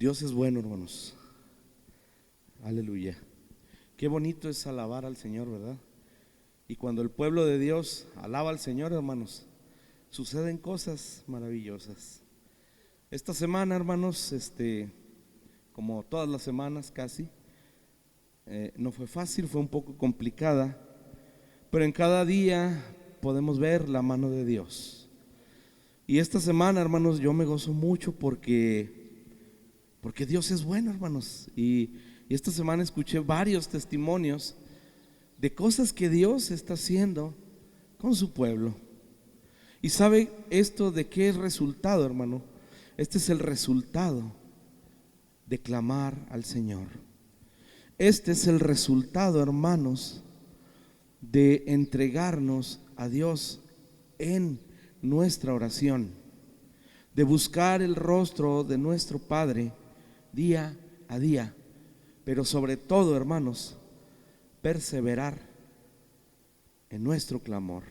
Dios es bueno, hermanos. Aleluya. Qué bonito es alabar al Señor, ¿verdad? Y cuando el pueblo de Dios alaba al Señor, hermanos, suceden cosas maravillosas. Esta semana, hermanos, como todas las semanas casi, no fue fácil, fue un poco complicada, pero en cada día podemos ver la mano de Dios. Y esta semana, hermanos, yo me gozo mucho porque Dios es bueno, hermanos. Y esta semana escuché varios testimonios de cosas que Dios está haciendo con su pueblo. ¿Y sabe esto de qué es resultado, hermano? Este es el resultado de clamar al Señor. Este es el resultado, hermanos, de entregarnos a Dios en nuestra oración, de buscar el rostro de nuestro Padre día a día, pero sobre todo, hermanos, perseverar en nuestro clamor.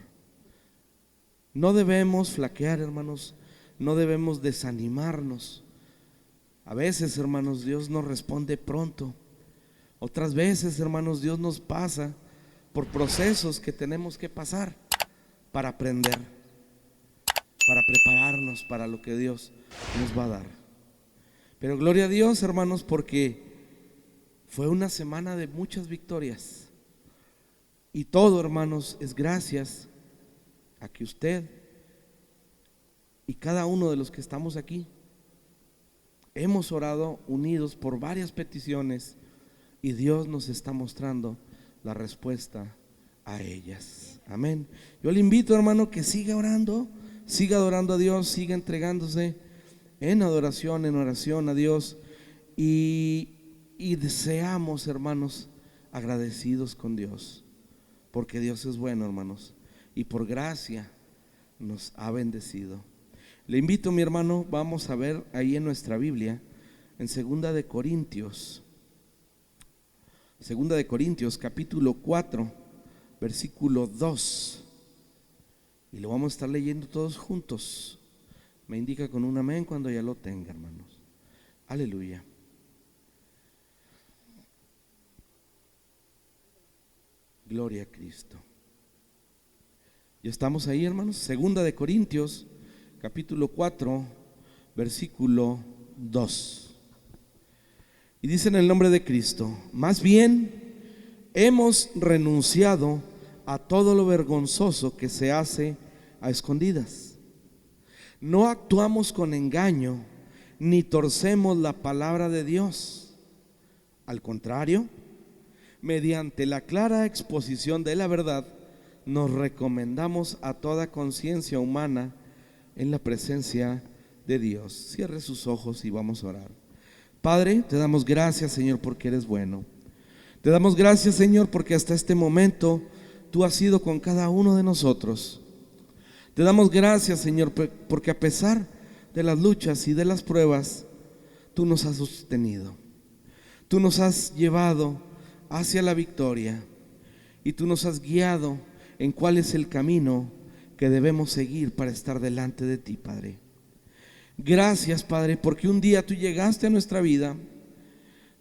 No debemos flaquear, hermanos, no debemos desanimarnos. A veces, hermanos, Dios nos responde pronto. Otras veces, hermanos, Dios nos pasa por procesos que tenemos que pasar para aprender, para prepararnos para lo que Dios nos va a dar. Pero gloria a Dios, hermanos, porque fue una semana de muchas victorias. Y todo, hermanos, es gracias a que usted y cada uno de los que estamos aquí hemos orado unidos por varias peticiones y Dios nos está mostrando la respuesta a ellas. Amén. Yo le invito, hermano, que siga orando, siga adorando a Dios, siga entregándose en adoración, en oración a Dios, y deseamos, hermanos, agradecidos con Dios, porque Dios es bueno, hermanos, y por gracia nos ha bendecido. Le invito, mi hermano, vamos a ver ahí en nuestra Biblia, en Segunda de Corintios capítulo 4, versículo 2, y lo vamos a estar leyendo todos juntos. Me indica con un amén cuando ya lo tenga, hermanos. Aleluya. Gloria a Cristo. Ya estamos ahí, hermanos. Segunda de Corintios capítulo 4, versículo 2. Y dice en el nombre de Cristo: más bien hemos renunciado a todo lo vergonzoso que se hace a escondidas. No actuamos con engaño, ni torcemos la palabra de Dios. Al contrario, mediante la clara exposición de la verdad, nos recomendamos a toda conciencia humana en la presencia de Dios. Cierre sus ojos y vamos a orar. Padre, te damos gracias, Señor, porque eres bueno. Te damos gracias, Señor, porque hasta este momento tú has sido con cada uno de nosotros. Te damos gracias, Señor, porque a pesar de las luchas y de las pruebas, tú nos has sostenido. Tú nos has llevado hacia la victoria y tú nos has guiado en cuál es el camino que debemos seguir para estar delante de ti, Padre. Gracias, Padre, porque un día tú llegaste a nuestra vida,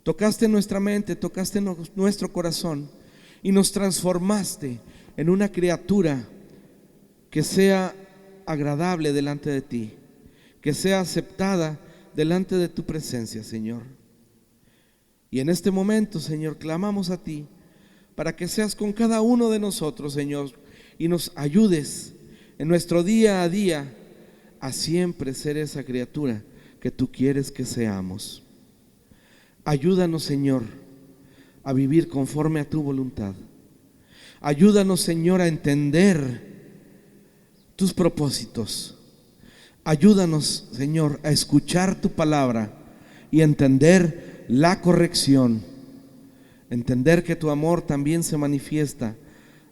tocaste nuestra mente, tocaste nuestro corazón y nos transformaste en una criatura que sea agradable delante de ti, que sea aceptada delante de tu presencia, Señor. Y en este momento, Señor, clamamos a ti para que seas con cada uno de nosotros, Señor, y nos ayudes en nuestro día a día a siempre ser esa criatura que tú quieres que seamos. Ayúdanos, Señor, a vivir conforme a tu voluntad. Ayúdanos, Señor, a entender tus propósitos. Ayúdanos, Señor, a escuchar tu palabra y entender la corrección. Entender que tu amor también se manifiesta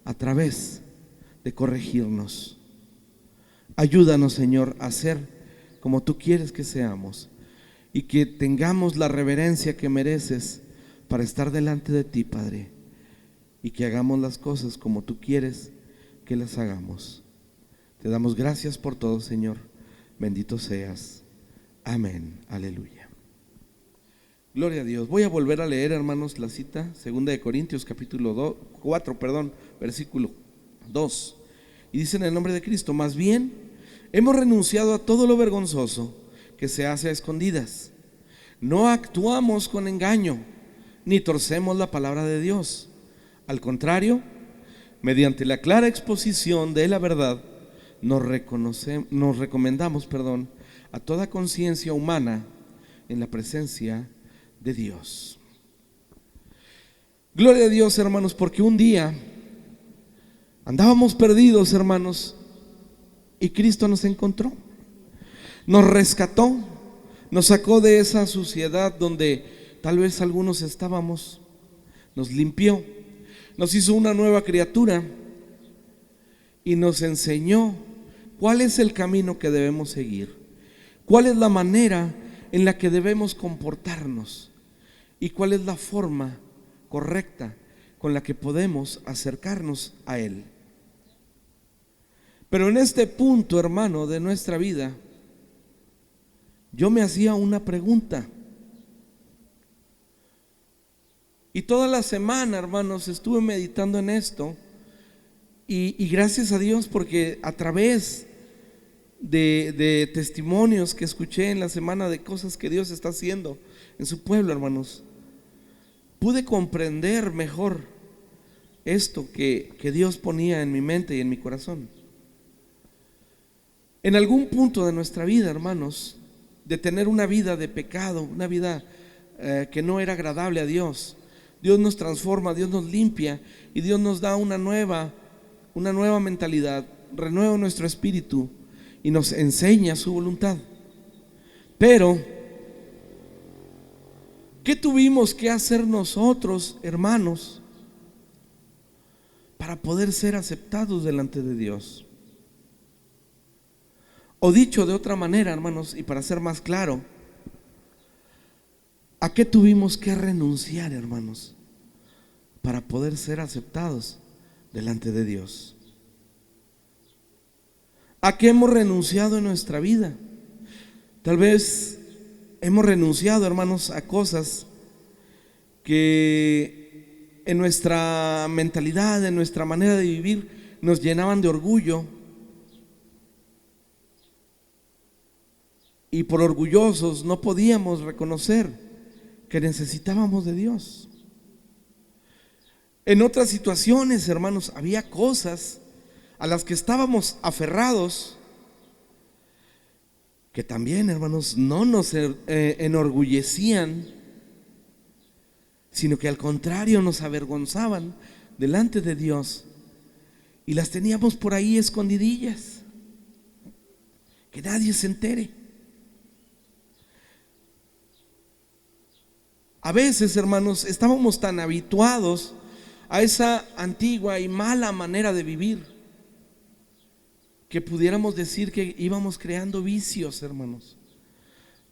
a través de corregirnos. Ayúdanos, Señor, a ser como tú quieres que seamos y que tengamos la reverencia que mereces para estar delante de ti, Padre, y que hagamos las cosas como tú quieres que las hagamos. Te damos gracias por todo, Señor. Bendito seas. Amén. Aleluya. Gloria a Dios. Voy a volver a leer, hermanos, la cita, 2 Corintios 4, versículo 2. Y dice en el nombre de Cristo: más bien, hemos renunciado a todo lo vergonzoso que se hace a escondidas. No actuamos con engaño, ni torcemos la palabra de Dios. Al contrario, mediante la clara exposición de la verdad, nos recomendamos a toda conciencia humana en la presencia de Dios. Gloria a Dios, hermanos, porque un día andábamos perdidos, hermanos, y Cristo nos encontró, nos rescató, nos sacó de esa suciedad donde tal vez algunos estábamos, nos limpió, nos hizo una nueva criatura y nos enseñó cuál es el camino que debemos seguir, cuál es la manera en la que debemos comportarnos y cuál es la forma correcta con la que podemos acercarnos a Él. Pero en este punto, hermano, de nuestra vida, yo me hacía una pregunta. Y toda la semana, hermanos, estuve meditando en esto. Y gracias a Dios, porque a través de testimonios que escuché en la semana de cosas que Dios está haciendo en su pueblo, hermanos, pude comprender mejor esto que Dios ponía en mi mente y en mi corazón. En algún punto de nuestra vida, hermanos, de tener una vida de pecado, una vida que no era agradable a Dios, Dios nos transforma, Dios nos limpia y Dios nos da una nueva mentalidad, renueva nuestro espíritu y nos enseña su voluntad. Pero ¿qué tuvimos que hacer nosotros, hermanos, para poder ser aceptados delante de Dios? O dicho de otra manera, hermanos, y para ser más claro, ¿a qué tuvimos que renunciar, hermanos, para poder ser aceptados delante de Dios? ¿A qué hemos renunciado en nuestra vida? Tal vez hemos renunciado, hermanos, a cosas que en nuestra mentalidad, en nuestra manera de vivir, nos llenaban de orgullo. Y por orgullosos no podíamos reconocer que necesitábamos de Dios. En otras situaciones, hermanos, había cosas a las que estábamos aferrados que también, hermanos, no nos enorgullecían, sino que al contrario nos avergonzaban delante de Dios, y las teníamos por ahí escondidillas, que nadie se entere. A veces, hermanos, estábamos tan habituados a esa antigua y mala manera de vivir que pudiéramos decir que íbamos creando vicios, hermanos.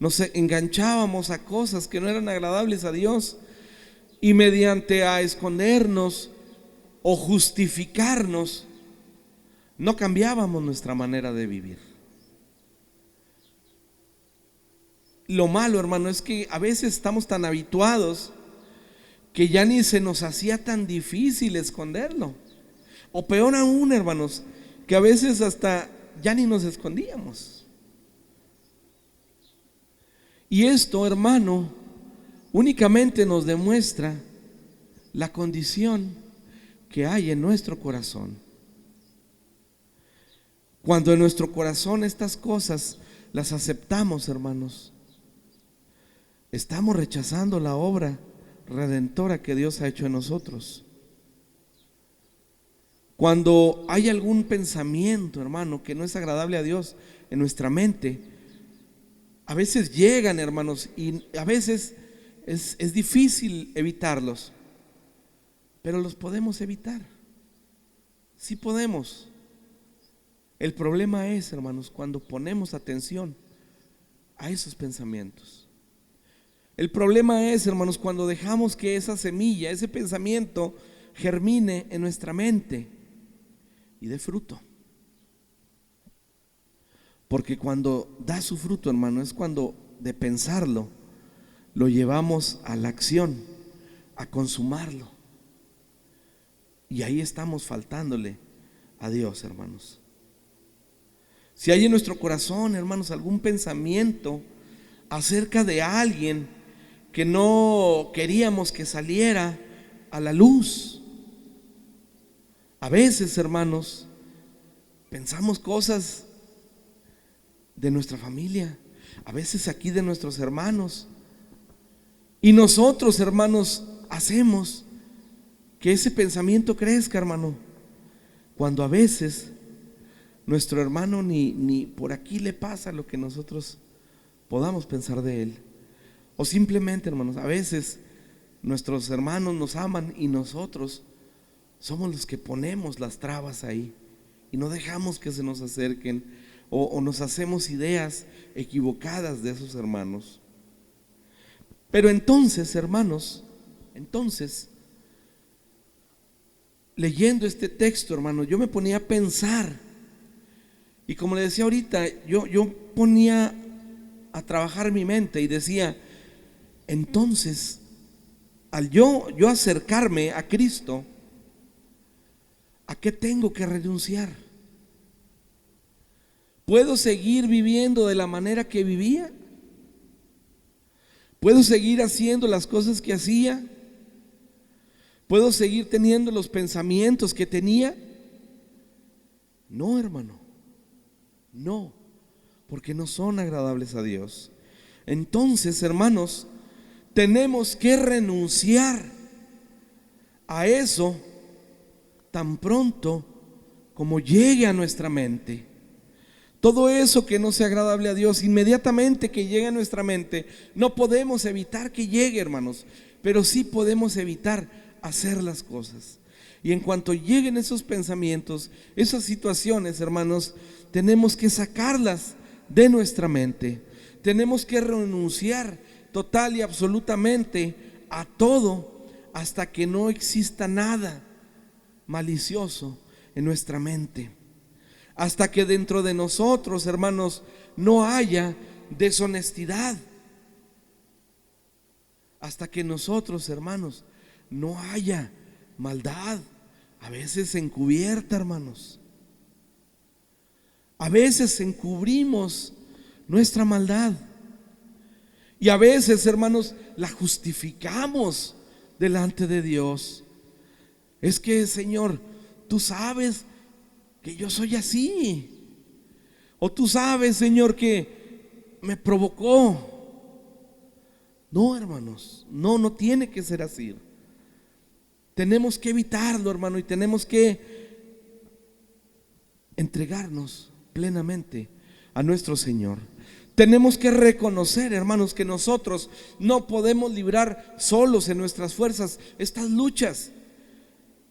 Nos enganchábamos a cosas que no eran agradables a Dios, y mediante a escondernos o justificarnos, no cambiábamos nuestra manera de vivir. Lo malo, hermano, es que a veces estamos tan habituados que ya ni se nos hacía tan difícil esconderlo. O peor aún, hermanos, que a veces hasta ya ni nos escondíamos. Y esto, hermano, únicamente nos demuestra la condición que hay en nuestro corazón. Cuando en nuestro corazón estas cosas las aceptamos, hermanos, estamos rechazando la obra redentora que Dios ha hecho en nosotros. Cuando hay algún pensamiento, hermano, que no es agradable a Dios en nuestra mente, a veces llegan, hermanos, y a veces es difícil evitarlos, pero los podemos evitar. Sí podemos. El problema es, hermanos, cuando ponemos atención a esos pensamientos. El problema es, hermanos, cuando dejamos que esa semilla, ese pensamiento, germine en nuestra mente y dé fruto. Porque cuando da su fruto, hermano, es cuando de pensarlo lo llevamos a la acción, a consumarlo. Y ahí estamos faltándole a Dios, hermanos. Si hay en nuestro corazón, hermanos, algún pensamiento acerca de alguien que no queríamos que saliera a la luz, a veces, hermanos, pensamos cosas de nuestra familia, a veces aquí de nuestros hermanos, y nosotros, hermanos, hacemos que ese pensamiento crezca, hermano, cuando a veces nuestro hermano ni por aquí le pasa lo que nosotros podamos pensar de él. O simplemente, hermanos, a veces nuestros hermanos nos aman y nosotros somos los que ponemos las trabas ahí y no dejamos que se nos acerquen, o nos hacemos ideas equivocadas de esos hermanos. Pero entonces, hermanos, leyendo este texto, hermano, yo me ponía a pensar, y como le decía ahorita, yo ponía a trabajar mi mente y decía, entonces, al yo acercarme a Cristo, ¿a qué tengo que renunciar? ¿Puedo seguir viviendo de la manera que vivía? ¿Puedo seguir haciendo las cosas que hacía? ¿Puedo seguir teniendo los pensamientos que tenía? No, hermano, no, porque no son agradables a Dios. Entonces, hermanos, tenemos que renunciar a eso tan pronto como llegue a nuestra mente. Todo eso que no sea agradable a Dios, inmediatamente que llegue a nuestra mente, no podemos evitar que llegue, hermanos, pero sí podemos evitar hacer las cosas. Y en cuanto lleguen esos pensamientos, esas situaciones, hermanos, tenemos que sacarlas de nuestra mente. Tenemos que renunciar total y absolutamente a todo hasta que no exista nada malicioso en nuestra mente, hasta que dentro de nosotros, hermanos, no haya deshonestidad, hasta que nosotros, hermanos, no haya maldad, a veces encubierta, hermanos. A veces encubrimos nuestra maldad y a veces, hermanos, la justificamos delante de Dios. Es que, Señor, tú sabes que yo soy así, o tú sabes, Señor, que me provocó. No, hermanos, no tiene que ser así. Tenemos que evitarlo, hermano, y tenemos que entregarnos plenamente a nuestro Señor. Tenemos que reconocer, hermanos, que nosotros no podemos librar solos en nuestras fuerzas estas luchas,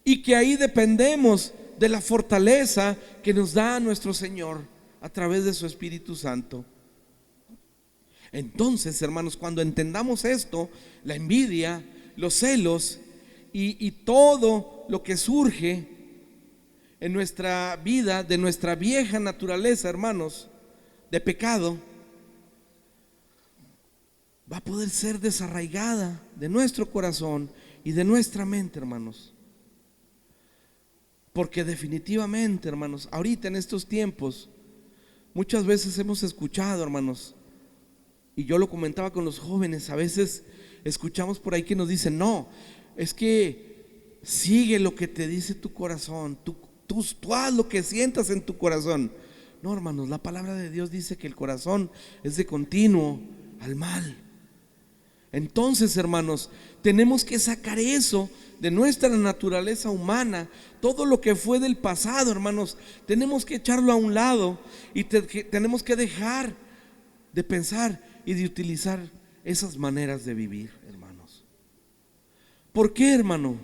y que ahí dependemos de la fortaleza que nos da nuestro Señor a través de su Espíritu Santo. Entonces, hermanos, cuando entendamos esto, la envidia, los celos y todo lo que surge en nuestra vida de nuestra vieja naturaleza, hermanos, de pecado, va a poder ser desarraigada de nuestro corazón y de nuestra mente, hermanos. Porque definitivamente, hermanos, ahorita en estos tiempos, muchas veces hemos escuchado, hermanos, y yo lo comentaba con los jóvenes, a veces escuchamos por ahí que nos dicen, no, es que sigue lo que te dice tu corazón, tú haz lo que sientas en tu corazón. No, hermanos, la palabra de Dios dice que el corazón es de continuo al mal. Entonces, hermanos, tenemos que sacar eso de nuestra naturaleza humana. Todo lo que fue del pasado, hermanos, tenemos que echarlo a un lado y tenemos que dejar de pensar y de utilizar esas maneras de vivir, hermanos. ¿Por qué, hermano?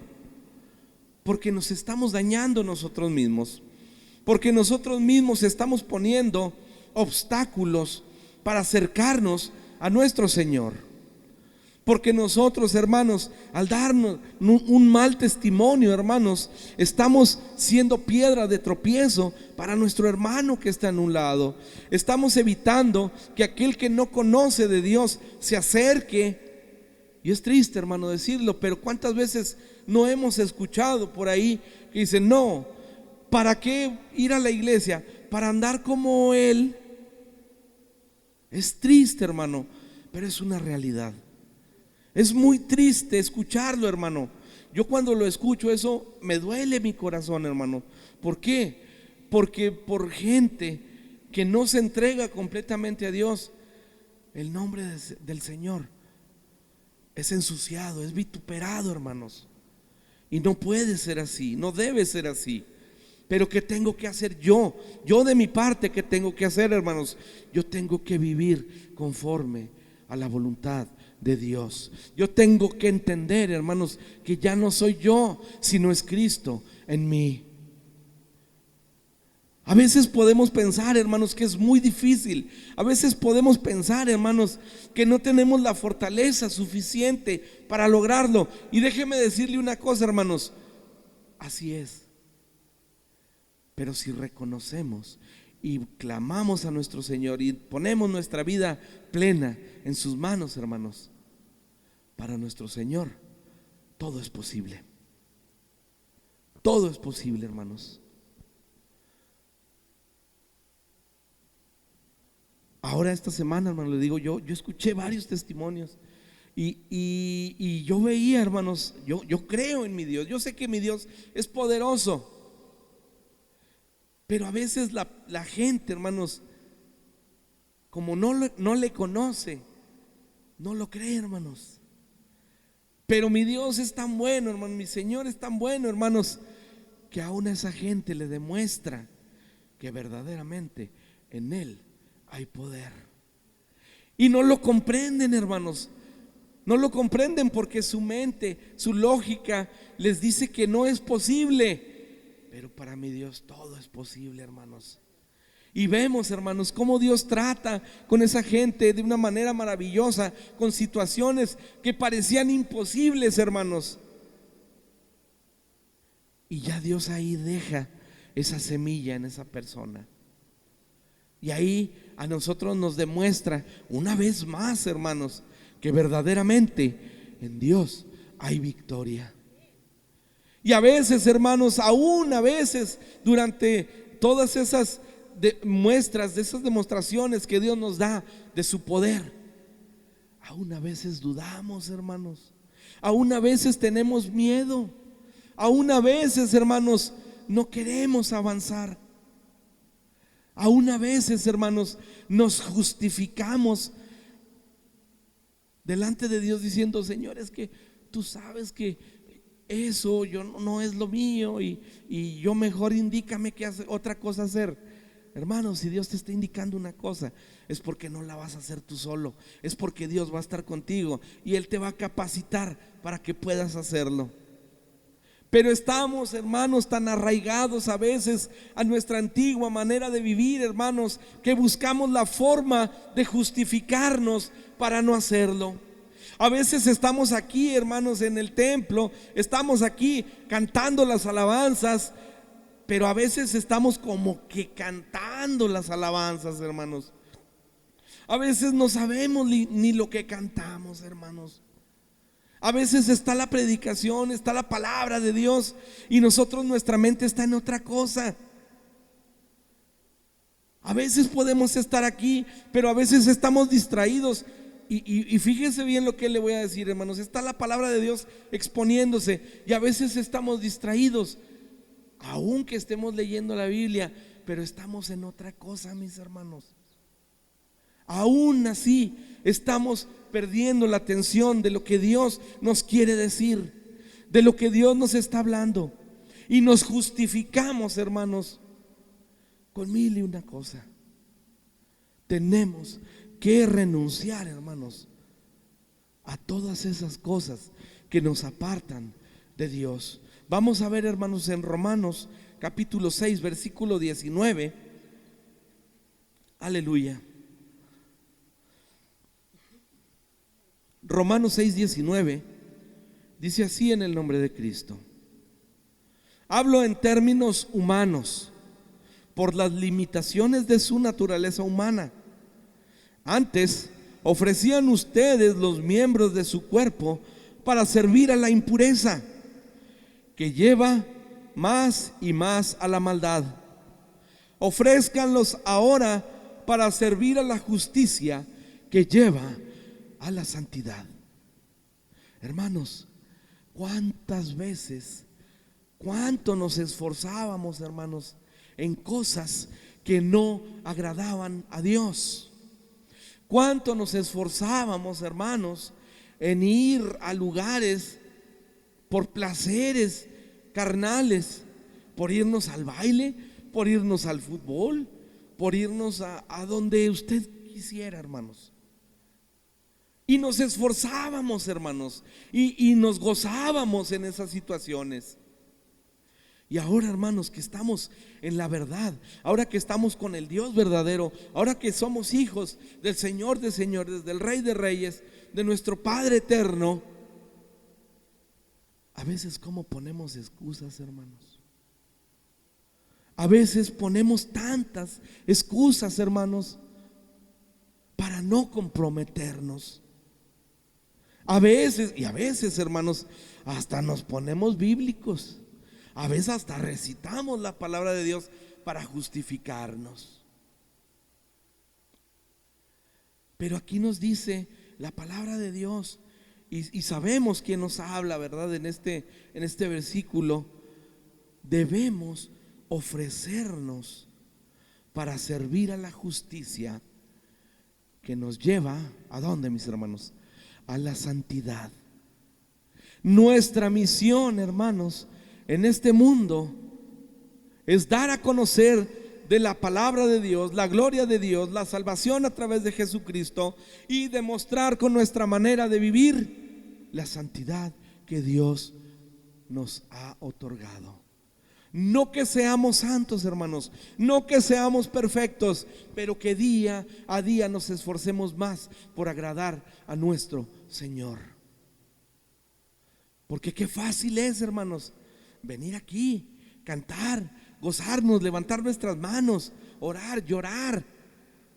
Porque nos estamos dañando nosotros mismos, porque nosotros mismos estamos poniendo obstáculos para acercarnos a nuestro Señor. Porque nosotros, hermanos, al darnos un mal testimonio, hermanos, estamos siendo piedra de tropiezo para nuestro hermano que está en un lado. Estamos evitando que aquel que no conoce de Dios se acerque Y es triste, hermano, decirlo, pero ¿cuántas veces no hemos escuchado por ahí que dicen, no, ¿para qué ir a la iglesia? Para andar como él. Es triste, hermano, pero es una realidad. Es muy triste escucharlo, hermano. Yo cuando lo escucho eso me duele mi corazón, hermano. ¿Por qué? Porque por gente que no se entrega completamente a Dios, el nombre del Señor es ensuciado, es vituperado, hermanos. Y no puede ser así, no debe ser así. Pero ¿qué tengo que hacer yo? Yo de mi parte, ¿qué tengo que hacer, hermanos? Yo tengo que vivir conforme a la voluntad de Dios. Yo tengo que entender, hermanos, que ya no soy yo, sino es Cristo en mí. A veces podemos pensar, hermanos, que es muy difícil. A veces podemos pensar, hermanos, que no tenemos la fortaleza suficiente para lograrlo. Y déjeme decirle una cosa, hermanos, así es. Pero si reconocemos y clamamos a nuestro Señor y ponemos nuestra vida plena en sus manos, hermanos, para nuestro Señor todo es posible. Todo es posible, hermanos. Ahora esta semana, hermano, le digo, yo escuché varios testimonios y yo veía, hermanos, yo creo en mi Dios. Yo sé que mi Dios es poderoso. Pero a veces la gente, hermanos, como no le conoce, no lo cree, hermanos. Pero mi Dios es tan bueno, hermano, mi Señor es tan bueno, hermanos, que aún a esa gente le demuestra que verdaderamente en Él hay poder. Y no lo comprenden, hermanos. No lo comprenden porque su mente, su lógica les dice que no es posible. Pero para mi Dios todo es posible, hermanos. Y vemos, hermanos, cómo Dios trata con esa gente de una manera maravillosa, con situaciones que parecían imposibles, hermanos. Y ya Dios ahí deja esa semilla en esa persona. Y ahí a nosotros nos demuestra una vez más, hermanos, que verdaderamente en Dios hay victoria. Y a veces, hermanos, aún a veces durante todas esas muestras, de esas demostraciones que Dios nos da de su poder, aún a veces dudamos, hermanos. Aún a veces tenemos miedo. Aún a veces, hermanos, no queremos avanzar. Aún a veces, hermanos, nos justificamos delante de Dios diciendo, Señor, es que tú sabes que eso yo no es lo mío y yo mejor indícame qué hacer, otra cosa hacer. Hermanos, si Dios te está indicando una cosa, es porque no la vas a hacer tú solo, es porque Dios va a estar contigo y Él te va a capacitar para que puedas hacerlo. Pero estamos, hermanos, tan arraigados a veces a nuestra antigua manera de vivir, hermanos, que buscamos la forma de justificarnos para no hacerlo. A veces estamos aquí, hermanos, en el templo, estamos aquí cantando las alabanzas, pero a veces estamos como que cantando las alabanzas, hermanos. A veces no sabemos ni lo que cantamos, hermanos. A veces está la predicación, está la palabra de Dios y nosotros, nuestra mente está en otra cosa. A veces podemos estar aquí, pero a veces estamos distraídos. Y fíjense bien lo que le voy a decir, hermanos. Está la palabra de Dios exponiéndose y a veces estamos distraídos, aunque estemos leyendo la Biblia, pero estamos en otra cosa, mis hermanos. Aún así estamos perdiendo la atención de lo que Dios nos quiere decir, de lo que Dios nos está hablando, y nos justificamos, hermanos, con mil y una cosa. Tenemos que renunciar, hermanos, a todas esas cosas que nos apartan de Dios. Vamos a ver, hermanos, en Romanos capítulo 6 versículo 19. Aleluya. Romanos 6:19 dice así en el nombre de Cristo. Hablo en términos humanos por las limitaciones de su naturaleza humana. Antes, ofrecían ustedes los miembros de su cuerpo para servir a la impureza, que lleva más y más a la maldad. Ofrézcanlos ahora para servir a la justicia, que lleva a la santidad. Hermanos, ¿cuántas veces, cuánto nos esforzábamos, hermanos, en cosas que no agradaban a Dios? ¿Cuánto nos esforzábamos, hermanos, en ir a lugares por placeres carnales, por irnos al baile, por irnos al fútbol, por irnos a donde usted quisiera, hermanos? Y nos esforzábamos, hermanos, y nos gozábamos en esas situaciones. Y ahora, hermanos, que estamos en la verdad, ahora que estamos con el Dios verdadero, ahora que somos hijos del Señor de señores, del Rey de reyes, de nuestro Padre eterno, a veces ¿cómo ponemos excusas, hermanos? A veces ponemos tantas excusas, hermanos, para no comprometernos. A veces, hermanos, hasta nos ponemos bíblicos. A veces hasta recitamos la palabra de Dios para justificarnos. Pero aquí nos dice la palabra de Dios, y sabemos quién nos habla, ¿verdad? En este versículo, debemos ofrecernos para servir a la justicia, que nos lleva ¿a dónde, mis hermanos? A la santidad. Nuestra misión, hermanos, en este mundo es dar a conocer de la palabra de Dios, la gloria de Dios, la salvación a través de Jesucristo, y demostrar con nuestra manera de vivir la santidad que Dios nos ha otorgado. No que seamos santos, hermanos, no que seamos perfectos, pero que día a día nos esforcemos más por agradar a nuestro Señor. Porque qué fácil es, hermanos, venir aquí, cantar, gozarnos, levantar nuestras manos, orar, llorar.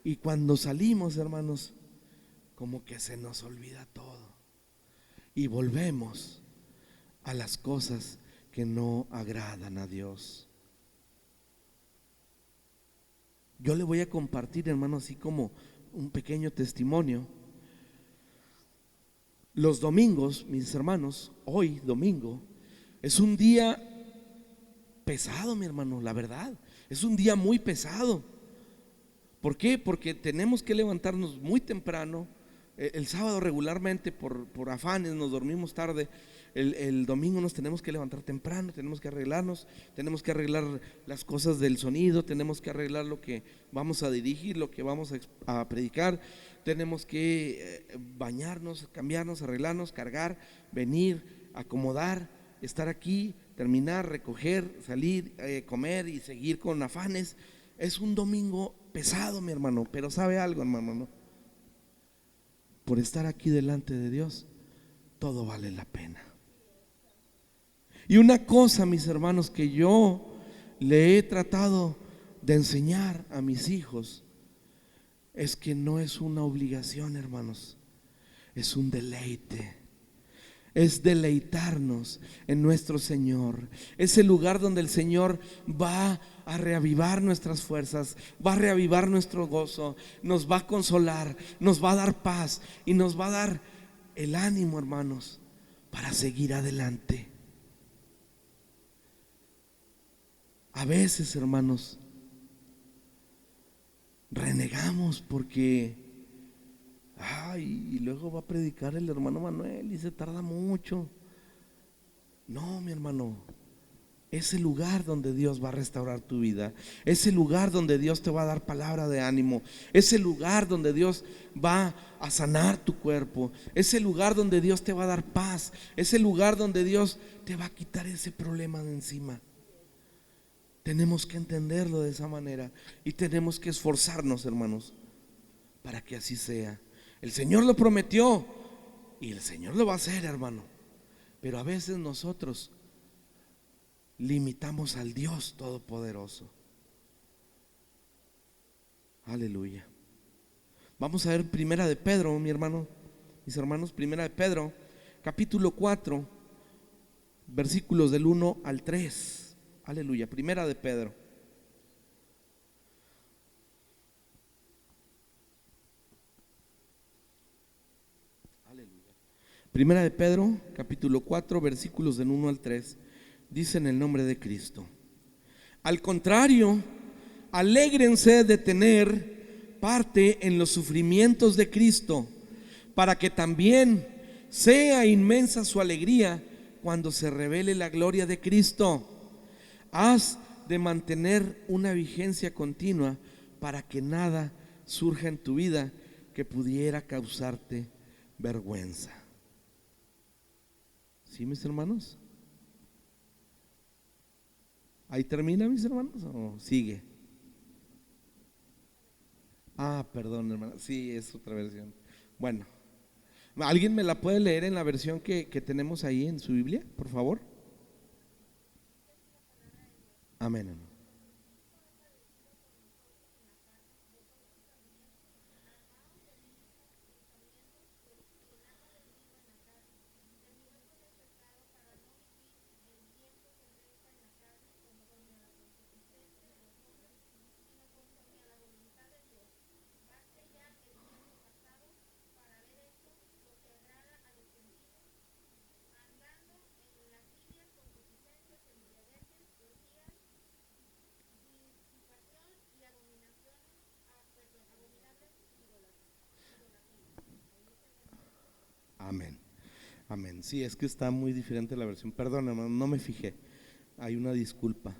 Y cuando salimos, hermanos, como que se nos olvida todo y volvemos a las cosas que no agradan a Dios. Yo le voy a compartir, hermano, así como un pequeño testimonio. Los domingos, mis hermanos, hoy domingo es un día pesado, mi hermano, la verdad. Es un día muy pesado. ¿Por qué? Porque tenemos que levantarnos muy temprano. El sábado regularmente por afanes nos dormimos tarde. El domingo nos tenemos que levantar temprano, tenemos que arreglarnos, tenemos que arreglar las cosas del sonido, tenemos que arreglar lo que vamos a dirigir, lo que vamos a predicar, tenemos que bañarnos, cambiarnos, arreglarnos, cargar, venir, acomodar, estar aquí, terminar, recoger, salir, comer y seguir con afanes. Es un domingo pesado, mi hermano, pero ¿sabe algo, hermano? ¿No? Por estar aquí delante de Dios, todo vale la pena. Y una cosa, mis hermanos, que yo le he tratado de enseñar a mis hijos, es que no es una obligación, hermanos, es un deleite. Es deleitarnos en nuestro Señor. Es el lugar donde el Señor va a reavivar nuestras fuerzas, va a reavivar nuestro gozo, nos va a consolar, nos va a dar paz y nos va a dar el ánimo, hermanos, para seguir adelante. A veces, hermanos, renegamos porque y luego va a predicar el hermano Manuel y se tarda mucho. No, mi hermano, es el lugar donde Dios va a restaurar tu vida, es el lugar donde Dios te va a dar palabra de ánimo, es el lugar donde Dios va a sanar tu cuerpo, es el lugar donde Dios te va a dar paz, es el lugar donde Dios te va a quitar ese problema de encima. Tenemos que entenderlo de esa manera y tenemos que esforzarnos, hermanos, para que así sea. El Señor lo prometió y el Señor lo va a hacer, hermano. Pero a veces nosotros limitamos al Dios Todopoderoso. Aleluya. Vamos a ver Primera de Pedro, mis hermanos, Primera de Pedro, capítulo 4, versículos del 1 al 3. Aleluya, Primera de Pedro. Aleluya. Primera de Pedro, capítulo 4, versículos del 1 al 3. Dice en el nombre de Cristo: al contrario, alégrense de tener parte en los sufrimientos de Cristo, para que también sea inmensa su alegría cuando se revele la gloria de Cristo. Has de mantener una vigencia continua para que nada surja en tu vida que pudiera causarte vergüenza. ¿Sí, mis hermanos? ¿Ahí termina, mis hermanos, o sigue? Perdón, hermano, sí, es otra versión. Bueno, ¿alguien me la puede leer en la versión que tenemos ahí en su Biblia, por favor? Amén, hermano. Amén. Amén. Sí, es que está muy diferente la versión. Perdón, hermano, no me fijé. Hay una disculpa.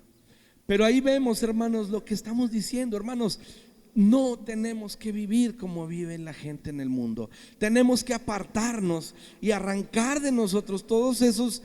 Pero ahí vemos, hermanos, lo que estamos diciendo, hermanos. No tenemos que vivir como vive la gente en el mundo. Tenemos que apartarnos y arrancar de nosotros todos esos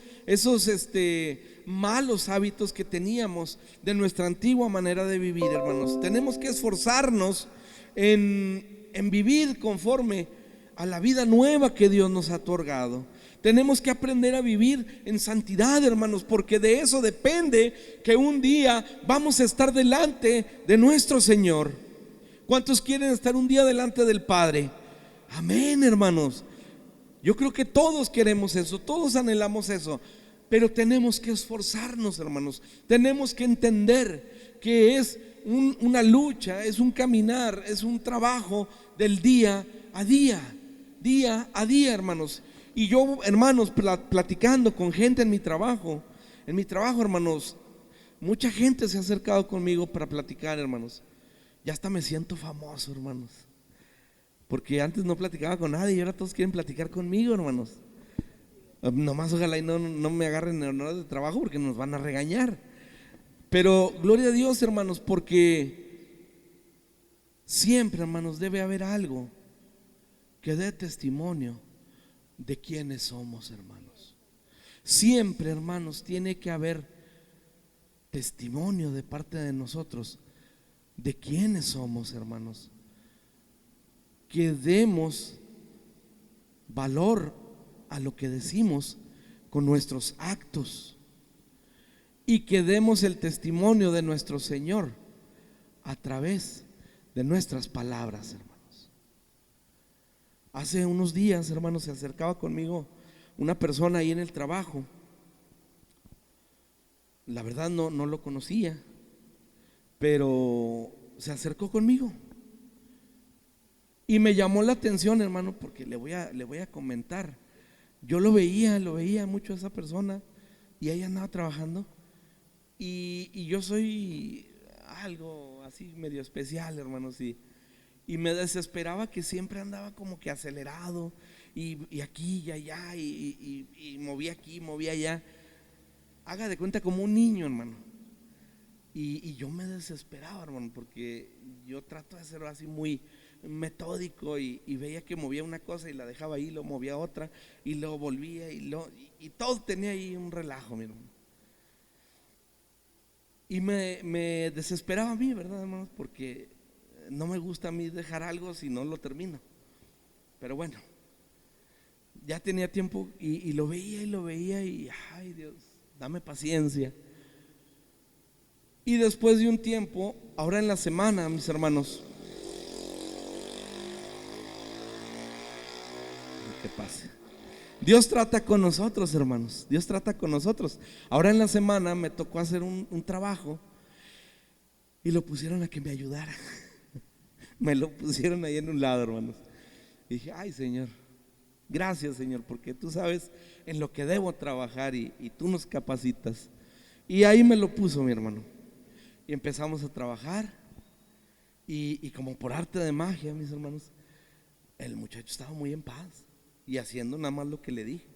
malos hábitos que teníamos de nuestra antigua manera de vivir, hermanos. Tenemos que esforzarnos en vivir conforme a la vida nueva que Dios nos ha otorgado. Tenemos que aprender a vivir en santidad, hermanos, porque de eso depende que un día vamos a estar delante de nuestro Señor. ¿Cuántos quieren estar un día delante del Padre? Amén, hermanos. Yo creo que todos queremos eso, todos anhelamos eso, pero tenemos que esforzarnos, hermanos. Tenemos que entender que es una lucha, es un caminar, es un trabajo del día a día, hermanos. Y yo, hermanos, platicando con gente en mi trabajo, hermanos, mucha gente se ha acercado conmigo para platicar, hermanos. Ya hasta me siento famoso, hermanos, porque antes no platicaba con nadie y ahora todos quieren platicar conmigo, hermanos. Nomás ojalá y no me agarren en horas de trabajo porque nos van a regañar. Pero gloria a Dios, hermanos, porque siempre, hermanos, debe haber algo que dé testimonio de quiénes somos, hermanos. Siempre, hermanos, tiene que haber testimonio de parte de nosotros de quiénes somos, hermanos. Que demos valor a lo que decimos con nuestros actos y que demos el testimonio de nuestro Señor a través de nuestras palabras, hermanos. Hace unos días, hermanos, se acercaba conmigo una persona ahí en el trabajo. La verdad no lo conocía, pero se acercó conmigo y me llamó la atención, hermano, porque le voy a comentar. Yo lo veía mucho a esa persona y ella andaba trabajando y yo soy algo así medio especial, hermanos, y me desesperaba que siempre andaba como que acelerado y aquí y allá y movía aquí, movía allá. Haga de cuenta como un niño, hermano. Y yo me desesperaba, hermano, porque yo trato de ser así muy metódico y veía que movía una cosa y la dejaba ahí, lo movía otra y luego volvía y todo tenía ahí un relajo, mi hermano. Y me desesperaba a mí, ¿verdad, hermanos? Porque no me gusta a mí dejar algo si no lo termino. Pero bueno, ya tenía tiempo y lo veía y ay, Dios, dame paciencia. Y después de un tiempo, ahora en la semana, mis hermanos, que pase. Dios trata con nosotros, hermanos. Dios trata con nosotros. Ahora en la semana me tocó hacer un trabajo y lo pusieron a que me ayudara. Me lo pusieron ahí en un lado, hermanos. Y dije, ay, Señor, gracias, Señor, porque tú sabes en lo que debo trabajar y tú nos capacitas. Y ahí me lo puso mi hermano. Y empezamos a trabajar. Y como por arte de magia, mis hermanos, el muchacho estaba muy en paz y haciendo nada más lo que le dije.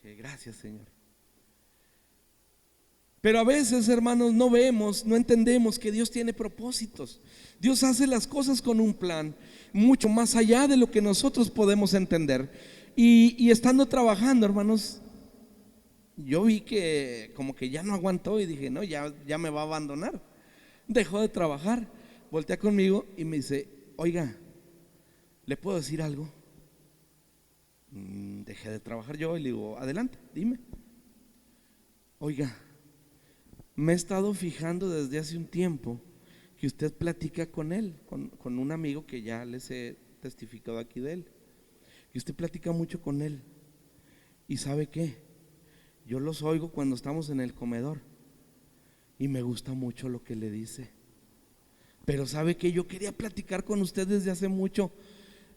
Dije, gracias, Señor. Pero a veces, hermanos, no vemos, no entendemos que Dios tiene propósitos. Dios hace las cosas con un plan mucho más allá de lo que nosotros podemos entender. Y estando trabajando, hermanos, yo vi que como que ya no aguantó y dije, no, ya me va a abandonar. Dejó de trabajar, voltea conmigo y me dice, oiga, ¿le puedo decir algo? Dejé de trabajar yo y le digo, adelante, dime. Oiga, me he estado fijando desde hace un tiempo que usted platica con él, con un amigo que ya les he testificado aquí de él, que usted platica mucho con él. ¿Y sabe qué? Yo los oigo cuando estamos en el comedor y me gusta mucho lo que le dice. Pero sabe que yo quería platicar con usted desde hace mucho,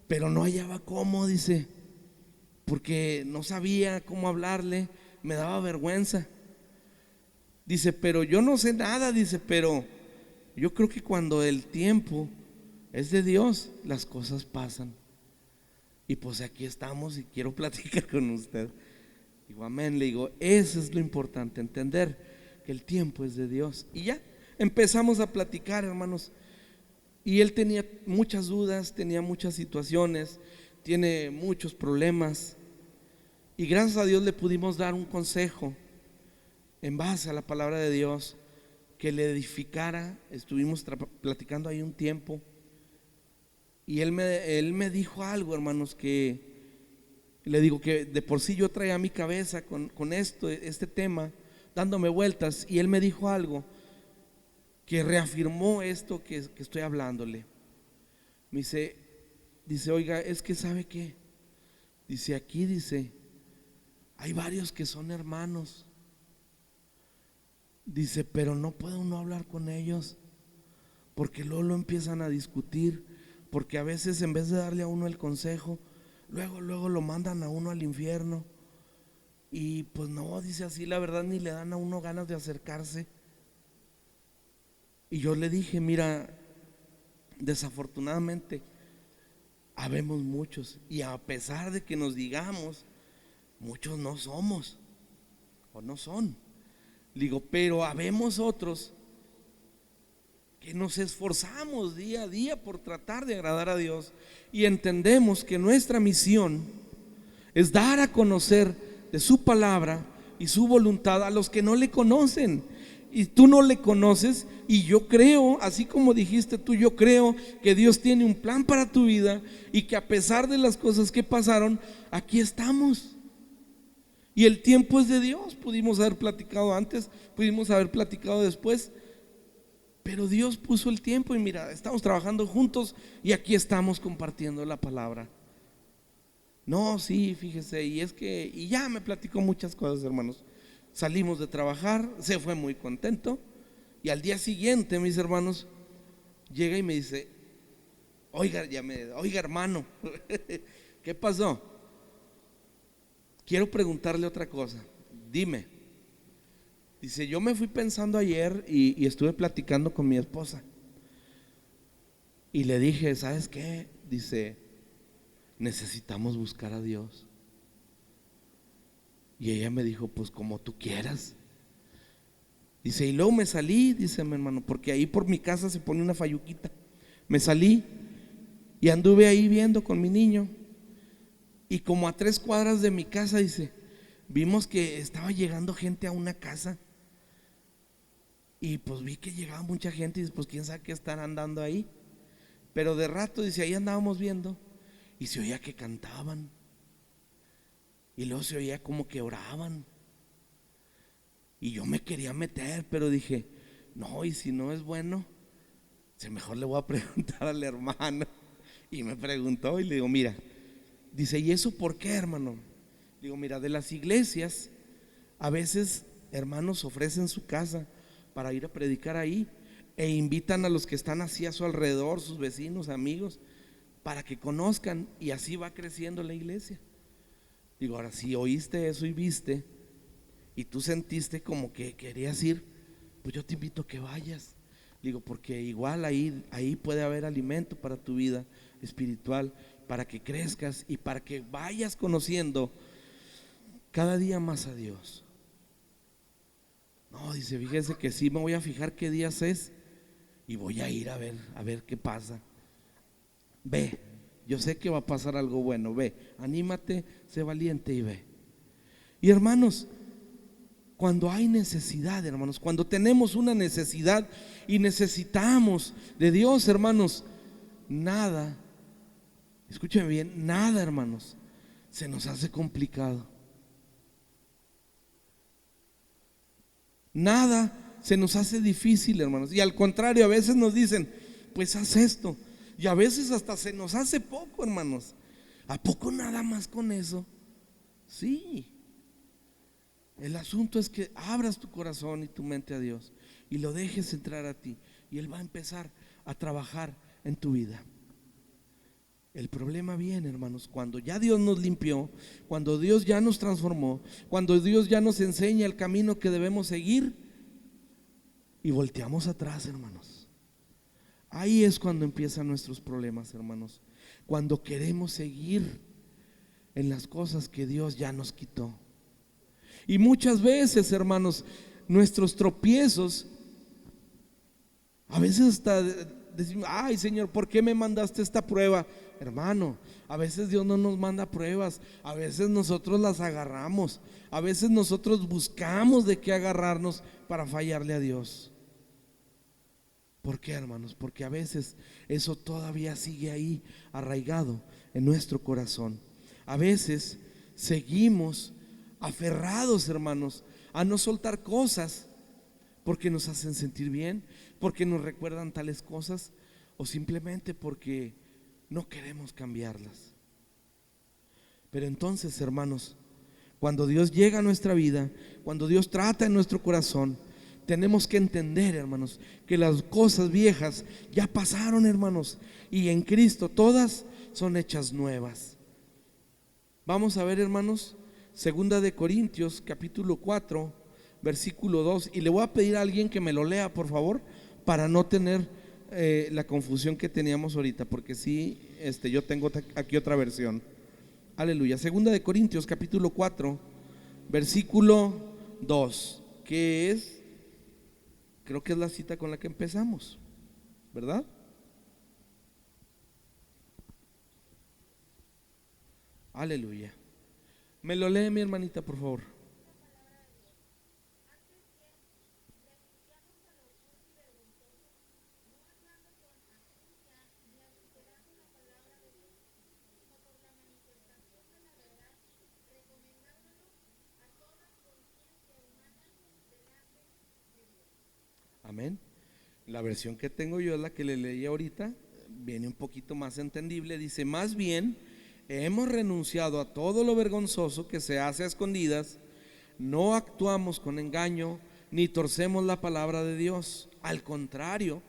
pero no hallaba cómo, dice, porque no sabía cómo hablarle, me daba vergüenza. Dice, pero yo no sé nada, dice, pero yo creo que cuando el tiempo es de Dios, las cosas pasan. Y pues aquí estamos y quiero platicar con usted. Digo, amén, le digo, eso es lo importante, entender que el tiempo es de Dios. Y ya empezamos a platicar, hermanos. Y él tenía muchas dudas, tenía muchas situaciones, tiene muchos problemas. Y gracias a Dios le pudimos dar un consejo en base a la palabra de Dios que le edificara. Estuvimos platicando ahí un tiempo y él me dijo algo, hermanos, que le digo que de por sí yo traía mi cabeza con este tema dándome vueltas, y él me dijo algo que reafirmó esto que estoy hablándole. Me dice, oiga, es que ¿sabe qué? Dice, aquí dice, hay varios que son hermanos. Dice, pero no puede uno hablar con ellos porque luego lo empiezan a discutir, porque a veces en vez de darle a uno el consejo, luego lo mandan a uno al infierno. Y pues no, dice, así la verdad ni le dan a uno ganas de acercarse. Y yo le dije, mira, desafortunadamente habemos muchos, y a pesar de que nos digamos, muchos no somos o no son. Digo, pero habemos otros que nos esforzamos día a día por tratar de agradar a Dios, y entendemos que nuestra misión es dar a conocer de su palabra y su voluntad a los que no le conocen. Y tú no le conoces, y yo creo, así como dijiste tú, yo creo que Dios tiene un plan para tu vida, y que a pesar de las cosas que pasaron, aquí estamos. Y el tiempo es de Dios. Pudimos haber platicado antes, pudimos haber platicado después, pero Dios puso el tiempo, y mira, estamos trabajando juntos y aquí estamos compartiendo la palabra. No, sí, fíjese, y ya me platicó muchas cosas, hermanos. Salimos de trabajar, se fue muy contento, y al día siguiente, mis hermanos, llega y me dice, oiga, oiga, hermano, ¿qué pasó? Quiero preguntarle otra cosa, dime. Dice, yo me fui pensando ayer y estuve platicando con mi esposa, y le dije, ¿sabes qué? Dice, necesitamos buscar a Dios. Y ella me dijo, pues como tú quieras. Dice, y luego me salí, dice mi hermano, porque ahí por mi casa se pone una fayuquita. Me salí y anduve ahí viendo con mi niño, y como a 3 cuadras de mi casa, dice, vimos que estaba llegando gente a una casa, y pues vi que llegaba mucha gente, y dice, pues quién sabe qué estarán dando ahí. Pero de rato, dice, ahí andábamos viendo y se oía que cantaban, y luego se oía como que oraban, y yo me quería meter, pero dije, no, y si no es bueno, mejor le voy a preguntar al hermano. Y me preguntó y le digo, mira, Dice, ¿y eso por qué, hermano? Digo, mira, de las iglesias, a veces hermanos ofrecen su casa para ir a predicar ahí e invitan a los que están así a su alrededor, sus vecinos, amigos, para que conozcan, y así va creciendo la iglesia. Digo, ahora si oíste eso y viste y tú sentiste como que querías ir, pues yo te invito a que vayas. Digo, porque igual ahí puede haber alimento para tu vida espiritual, para que crezcas y para que vayas conociendo cada día más a Dios. No, dice, fíjese que sí me voy a fijar qué días es y voy a ir a ver qué pasa. Ve, yo sé que va a pasar algo bueno. Ve, anímate, sé valiente y ve. Y hermanos, cuando hay necesidad, hermanos, cuando tenemos una necesidad y necesitamos de Dios, hermanos, nada, escúchenme bien, nada, hermanos, se nos hace complicado. Nada se nos hace difícil, hermanos. Y al contrario, a veces nos dicen, pues haz esto. Y a veces hasta se nos hace poco, hermanos. ¿A poco nada más con eso? Sí. El asunto es que abras tu corazón y tu mente a Dios y lo dejes entrar a ti, y Él va a empezar a trabajar en tu vida. El problema viene, hermanos, cuando ya Dios nos limpió, cuando Dios ya nos transformó, cuando Dios ya nos enseña el camino que debemos seguir y volteamos atrás, hermanos. Ahí es cuando empiezan nuestros problemas, hermanos. Cuando queremos seguir en las cosas que Dios ya nos quitó. Y muchas veces, hermanos, nuestros tropiezos, a veces hasta decimos, ay Señor, ¿por qué me mandaste esta prueba? Hermano, a veces Dios no nos manda pruebas, a veces nosotros las agarramos, a veces nosotros buscamos de qué agarrarnos para fallarle a Dios. ¿Por qué, hermanos? Porque a veces eso todavía sigue ahí arraigado en nuestro corazón. A veces seguimos aferrados, hermanos, a no soltar cosas porque nos hacen sentir bien, porque nos recuerdan tales cosas, o simplemente porque no queremos cambiarlas. Pero entonces, hermanos, cuando Dios llega a nuestra vida, cuando Dios trata en nuestro corazón, tenemos que entender, hermanos, que las cosas viejas ya pasaron, hermanos, y en Cristo todas son hechas nuevas. Vamos a ver, hermanos, segunda de Corintios capítulo 4 versículo 2, y le voy a pedir a alguien que me lo lea, por favor, para no tener la confusión que teníamos ahorita, porque sí, yo tengo aquí otra versión. Aleluya. Segunda de Corintios capítulo 4 versículo 2, que es, creo que es la cita con la que empezamos, ¿verdad? Aleluya. Me lo lee mi hermanita, por favor. Amén. La versión que tengo yo es la que le leí ahorita, viene un poquito más entendible. Dice, más bien hemos renunciado a todo lo vergonzoso que se hace a escondidas, no actuamos con engaño, ni torcemos la palabra de Dios. Al contrario,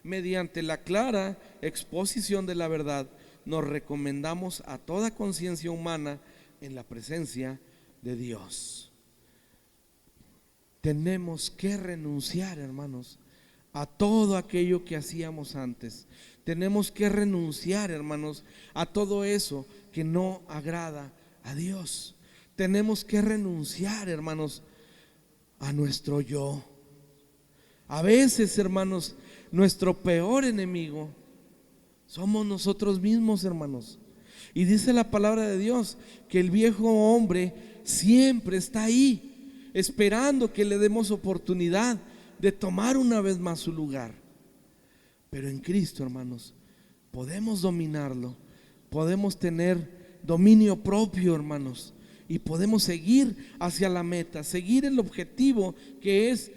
mediante la clara exposición de la verdad, nos recomendamos a toda conciencia humana en la presencia de Dios. Tenemos que renunciar, hermanos, a todo aquello que hacíamos antes. Tenemos que renunciar, hermanos, a todo eso que no agrada a Dios. Tenemos que renunciar, hermanos, a nuestro yo. A veces, hermanos, nuestro peor enemigo somos nosotros mismos, hermanos. Y dice la palabra de Dios que el viejo hombre siempre está ahí, esperando que le demos oportunidad de tomar una vez más su lugar. Pero en Cristo, hermanos, podemos dominarlo, podemos tener dominio propio, hermanos, y podemos seguir hacia la meta, seguir el objetivo, que es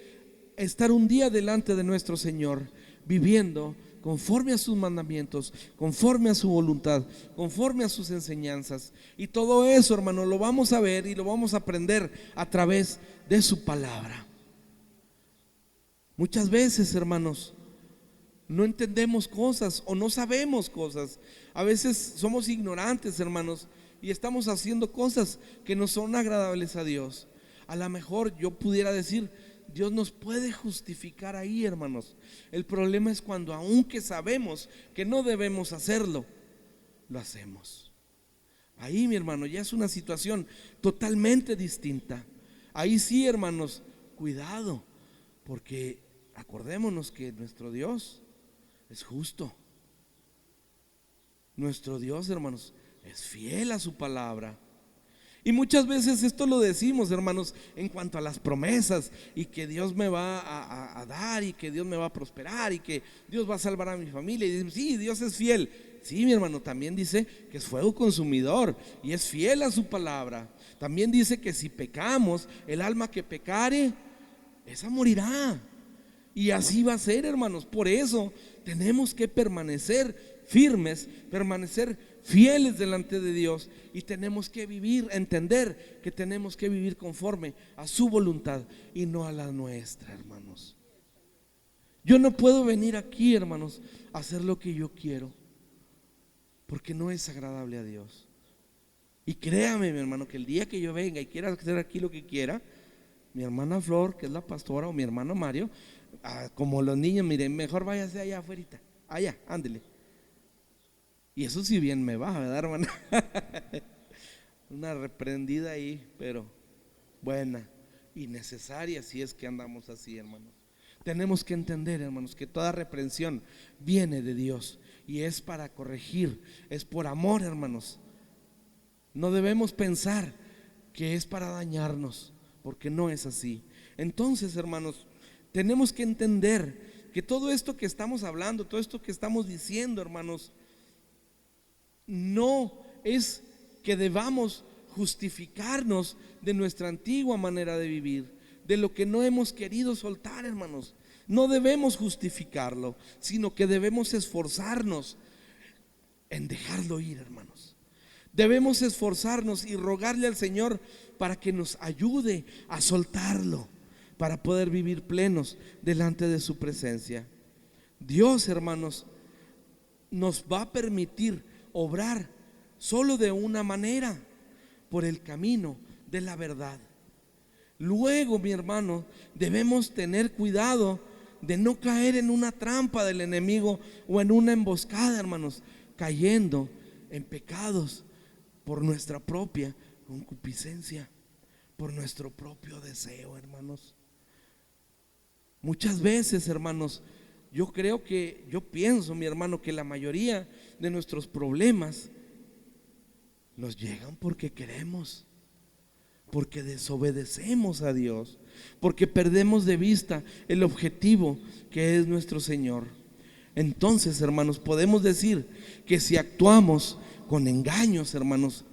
estar un día delante de nuestro Señor, viviendo conforme a sus mandamientos, conforme a su voluntad, conforme a sus enseñanzas. Y todo eso, hermano, lo vamos a ver y lo vamos a aprender a través de su palabra. Muchas veces, hermanos, no entendemos cosas o no sabemos cosas. A veces somos ignorantes, hermanos, y estamos haciendo cosas que no son agradables a Dios. A lo mejor yo pudiera decir, Dios nos puede justificar ahí, hermanos. El problema es cuando, aunque sabemos que no debemos hacerlo, lo hacemos. Ahí, mi hermano, ya es una situación totalmente distinta. Ahí sí, hermanos, cuidado, porque acordémonos que nuestro Dios es justo. Nuestro Dios, hermanos, es fiel a su palabra. Y muchas veces esto lo decimos, hermanos, en cuanto a las promesas, y que Dios me va a dar, y que Dios me va a prosperar, y que Dios va a salvar a mi familia. Y decimos, sí, Dios es fiel. Sí, mi hermano, también dice que es fuego consumidor y es fiel a su palabra. También dice que si pecamos, el alma que pecare, esa morirá. Y así va a ser, hermanos. Por eso tenemos que permanecer firmes, permanecer fieles delante de Dios, y tenemos que vivir, entender que tenemos que vivir conforme a su voluntad y no a la nuestra, hermanos. Yo no puedo venir aquí, hermanos, a hacer lo que yo quiero, porque no es agradable a Dios. Y créame, mi hermano, que el día que yo venga y quiera hacer aquí lo que quiera, mi hermana Flor, que es la pastora, o mi hermano Mario, como los niños, miren, mejor váyase allá afuera, allá, ándele. Y eso si bien me va, ¿verdad, hermana? Una reprendida ahí, pero buena y necesaria, si es que andamos así, hermanos. Tenemos que entender, hermanos, que toda reprensión viene de Dios y es para corregir, es por amor, hermanos. No debemos pensar que es para dañarnos, porque no es así. Entonces, hermanos, tenemos que entender que todo esto que estamos hablando, todo esto que estamos diciendo, hermanos, no es que debamos justificarnos de nuestra antigua manera de vivir, de lo que no hemos querido soltar, hermanos. No debemos justificarlo, sino que debemos esforzarnos en dejarlo ir, hermanos. Debemos esforzarnos y rogarle al Señor para que nos ayude a soltarlo, para poder vivir plenos delante de su presencia. Dios, hermanos, nos va a permitir obrar solo de una manera, por el camino de la verdad. Luego, mi hermano, debemos tener cuidado de no caer en una trampa del enemigo o en una emboscada, hermanos, cayendo en pecados por nuestra propia concupiscencia, por nuestro propio deseo, hermanos. Muchas veces, hermanos, yo pienso, mi hermano, que la mayoría de nuestros problemas nos llegan porque queremos, porque desobedecemos a Dios, porque perdemos de vista el objetivo que es nuestro Señor. Entonces, hermanos, podemos decir que si actuamos con engaños, hermanos,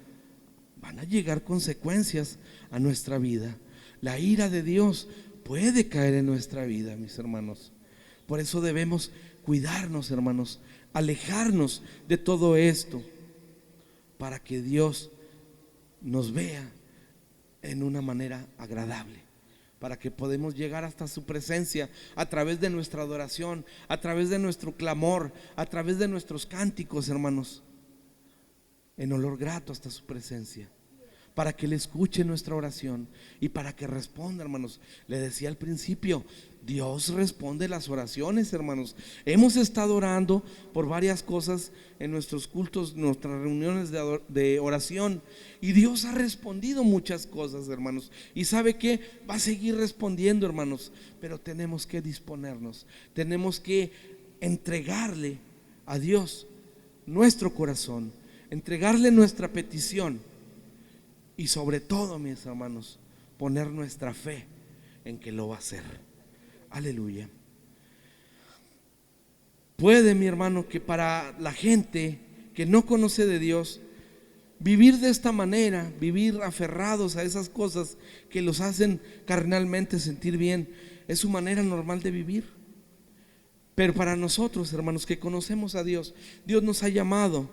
van a llegar consecuencias a nuestra vida. La ira de Dios puede caer en nuestra vida, mis hermanos. Por eso debemos cuidarnos, hermanos, alejarnos de todo esto, para que Dios nos vea en una manera agradable, para que podamos llegar hasta su presencia a través de nuestra adoración, a través de nuestro clamor, a través de nuestros cánticos, hermanos, en olor grato hasta su presencia, para que Él escuche nuestra oración y para que responda, hermanos. Le decía al principio, Dios responde las oraciones, hermanos. Hemos estado orando por varias cosas en nuestros cultos, nuestras reuniones de oración, y Dios ha respondido muchas cosas, hermanos. Y sabe que va a seguir respondiendo, hermanos, pero tenemos que disponernos, tenemos que entregarle a Dios nuestro corazón, entregarle nuestra petición. Y sobre todo, mis hermanos, poner nuestra fe en que lo va a hacer. Aleluya. Puede, mi hermano, que para la gente que no conoce de Dios, vivir de esta manera, vivir aferrados a esas cosas que los hacen carnalmente sentir bien, es su manera normal de vivir. Pero para nosotros, hermanos, que conocemos a Dios, Dios nos ha llamado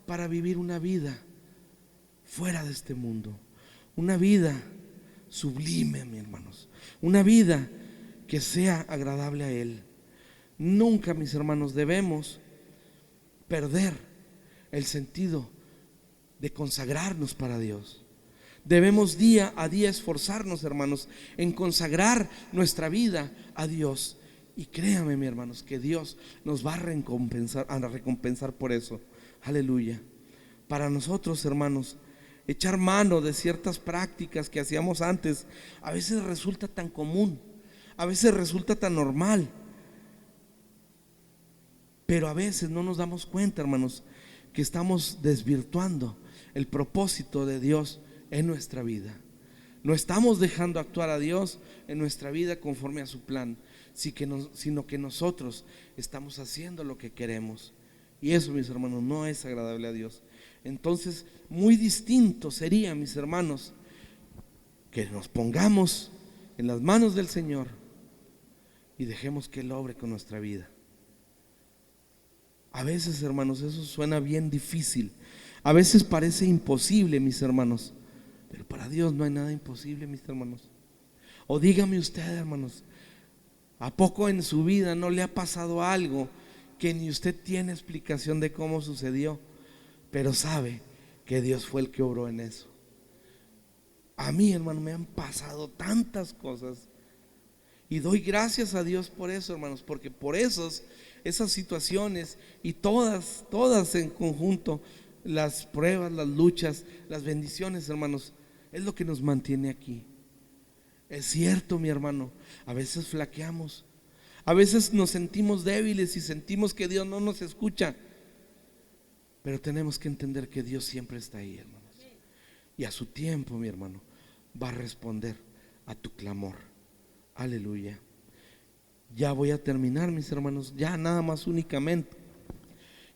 para vivir una vida fuera de este mundo, una vida sublime, mis hermanos, una vida que sea agradable a Él. Nunca, mis hermanos, debemos perder el sentido de consagrarnos para Dios. Debemos día a día esforzarnos, hermanos, en consagrar nuestra vida a Dios. Y créame, mis hermanos, que Dios nos va a recompensar por eso. Aleluya. Para nosotros, hermanos, echar mano de ciertas prácticas que hacíamos antes a veces resulta tan común, a veces resulta tan normal, pero a veces no nos damos cuenta, hermanos, que estamos desvirtuando el propósito de Dios en nuestra vida. No estamos dejando actuar a Dios en nuestra vida conforme a su plan, sino que nosotros estamos haciendo lo que queremos. Y eso, mis hermanos, no es agradable a Dios. Entonces, muy distinto sería, mis hermanos, que nos pongamos en las manos del Señor y dejemos que Él obre con nuestra vida. A veces, hermanos, eso suena bien difícil, a veces parece imposible, mis hermanos, pero para Dios no hay nada imposible, mis hermanos. O dígame usted, hermanos, ¿a poco en su vida no le ha pasado algo que ni usted tiene explicación de cómo sucedió, pero sabe que Dios fue el que obró en eso? A mí, hermano, me han pasado tantas cosas y doy gracias a Dios por eso, hermanos, porque por esas situaciones y todas en conjunto, las pruebas, las luchas, las bendiciones, hermanos, es lo que nos mantiene aquí. Es cierto, mi hermano, a veces flaqueamos, a veces nos sentimos débiles y sentimos que Dios no nos escucha, pero tenemos que entender que Dios siempre está ahí, hermanos, y a su tiempo, mi hermano, va a responder a tu clamor. Aleluya. Ya voy a terminar, mis hermanos, ya nada más únicamente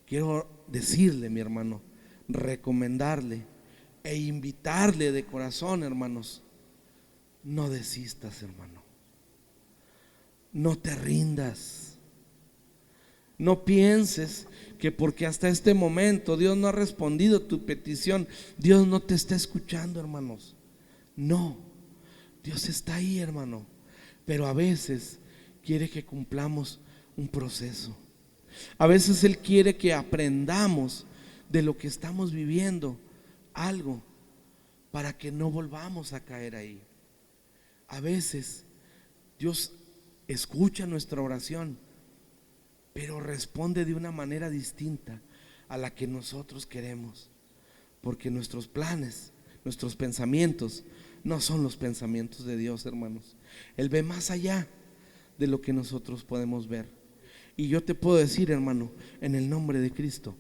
quiero decirle, mi hermano, recomendarle e invitarle de corazón, hermanos, no desistas, hermano, no te rindas, no pienses que porque hasta este momento Dios no ha respondido tu petición, Dios no te está escuchando, hermanos. No, Dios está ahí, hermano, pero a veces quiere que cumplamos un proceso. A veces Él quiere que aprendamos de lo que estamos viviendo algo para que no volvamos a caer ahí. A veces Dios escucha nuestra oración, pero responde de una manera distinta a la que nosotros queremos, porque nuestros planes, nuestros pensamientos no son los pensamientos de Dios, hermanos. Él ve más allá de lo que nosotros podemos ver. Y yo te puedo decir, hermano, en el nombre de Cristo,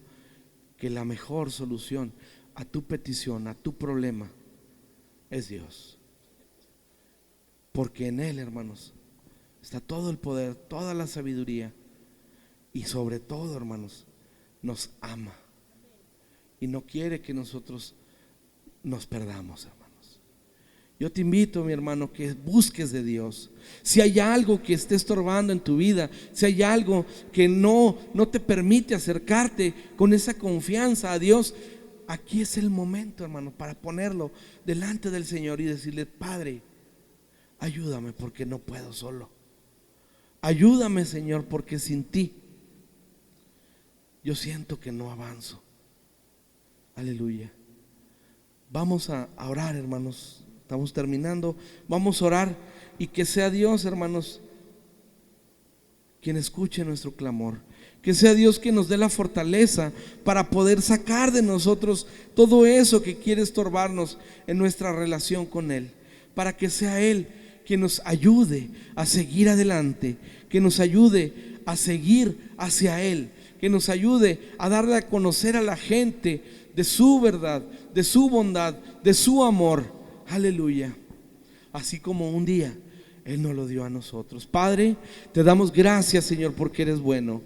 que la mejor solución a tu petición, a tu problema, es Dios. Porque en Él, hermanos, está todo el poder, toda la sabiduría, y sobre todo, hermanos, nos ama y no quiere que nosotros nos perdamos, hermanos. Yo te invito, mi hermano, que busques de Dios. Si hay algo que esté estorbando en tu vida, si hay algo que no te permite acercarte con esa confianza a Dios, aquí es el momento, hermano, para ponerlo delante del Señor y decirle: Padre, ayúdame porque no puedo solo. Ayúdame, Señor, porque sin ti yo siento que no avanzo. Aleluya. Vamos a orar, hermanos. Estamos terminando. Vamos a orar y que sea Dios, hermanos, quien escuche nuestro clamor. Que sea Dios quien nos dé la fortaleza para poder sacar de nosotros todo eso que quiere estorbarnos en nuestra relación con Él. Para que sea Él quien nos ayude a seguir adelante, que nos ayude a seguir hacia Él, que nos ayude a darle a conocer a la gente de su verdad, de su bondad, de su amor. Aleluya. Así como un día Él nos lo dio a nosotros. Padre, te damos gracias, Señor, porque eres bueno.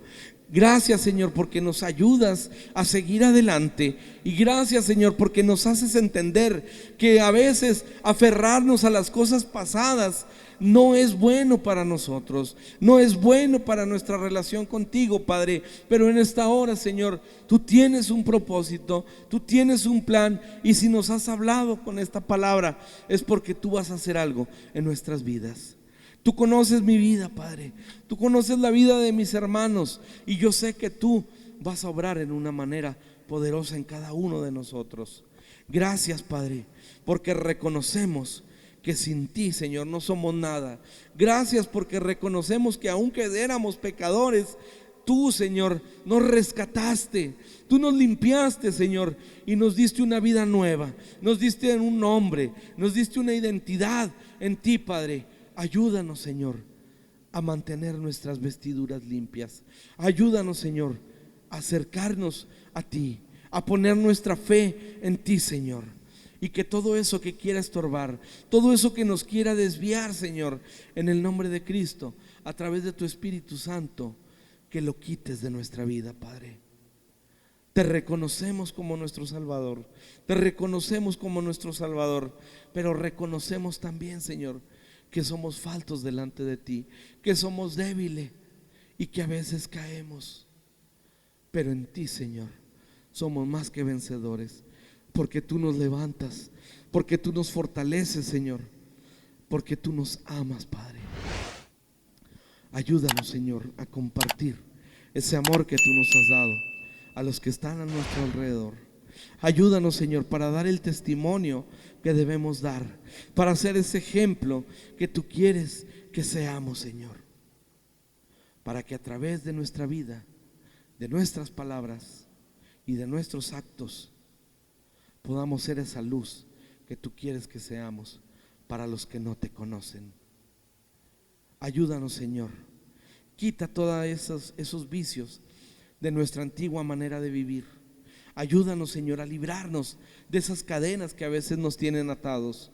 Gracias, Señor, porque nos ayudas a seguir adelante. Y gracias, Señor, porque nos haces entender que a veces aferrarnos a las cosas pasadas no es bueno para nosotros, no es bueno para nuestra relación contigo, Padre. Pero en esta hora, Señor, tú tienes un propósito, tú tienes un plan. Y si nos has hablado con esta palabra, es porque tú vas a hacer algo en nuestras vidas. Tú conoces mi vida, Padre. Tú conoces la vida de mis hermanos. Y yo sé que tú vas a obrar en una manera poderosa en cada uno de nosotros. Gracias, Padre, porque reconocemos que sin ti, Señor, no somos nada. Gracias porque reconocemos que aunque éramos pecadores, tú, Señor, nos rescataste. Tú nos limpiaste, Señor, y nos diste una vida nueva. Nos diste un nombre, nos diste una identidad en ti, Padre. Ayúdanos, Señor, a mantener nuestras vestiduras limpias. Ayúdanos, Señor, a acercarnos a ti, a poner nuestra fe en ti, Señor. Y que todo eso que quiera estorbar, todo eso que nos quiera desviar, Señor, en el nombre de Cristo, a través de tu Espíritu Santo, que lo quites de nuestra vida, Padre. Te reconocemos como nuestro Salvador, te reconocemos como nuestro Salvador, pero reconocemos también, Señor, que somos faltos delante de ti, que somos débiles y que a veces caemos. Pero en ti, Señor, somos más que vencedores, porque tú nos levantas, porque tú nos fortaleces, Señor, porque tú nos amas, Padre. Ayúdanos, Señor, a compartir ese amor que tú nos has dado a los que están a nuestro alrededor. Ayúdanos, Señor, para dar el testimonio que debemos dar, para ser ese ejemplo que tú quieres que seamos, Señor, para que a través de nuestra vida, de nuestras palabras y de nuestros actos podamos ser esa luz que tú quieres que seamos para los que no te conocen. Ayúdanos, Señor, quita todos esos vicios de nuestra antigua manera de vivir. Ayúdanos, Señor, a librarnos de esas cadenas que a veces nos tienen atados.